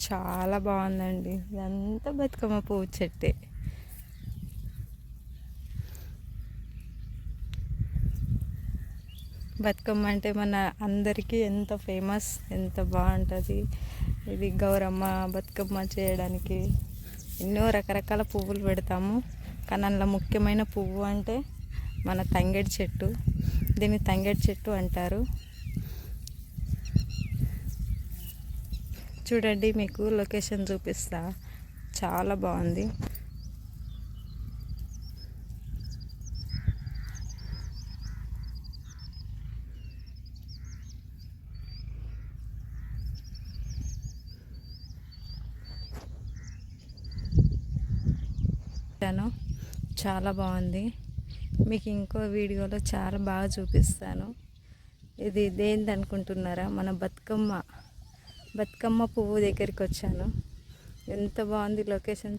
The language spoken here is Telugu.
చాలా బాగుందండి. ఇదంతా బతుకమ్మ పువ్వు చెట్టే. బతుకమ్మ అంటే మన అందరికీ ఎంత ఫేమస్, ఎంత బాగుంటుంది. ఇది గౌరమ్మ బతుకమ్మ చేయడానికి ఎన్నో రకరకాల పువ్వులు పెడతాము. కానీ అందులో ముఖ్యమైన పువ్వు అంటే మన తంగేడు చెట్టు. దీన్ని తంగేడు చెట్టు అంటారు. చూడండి, మీకు లొకేషన్ చూపిస్తా. చాలా బాగుంది. చాలా బాగుంది. మీకు ఇంకో వీడియోలో చాలా బాగా చూపిస్తాను. ఇది దేనిది అనుకుంటున్నారా? మన బతుకమ్మ పువ్వు దగ్గరికి వచ్చాను. ఎంత బాగుంది లొకేషన్.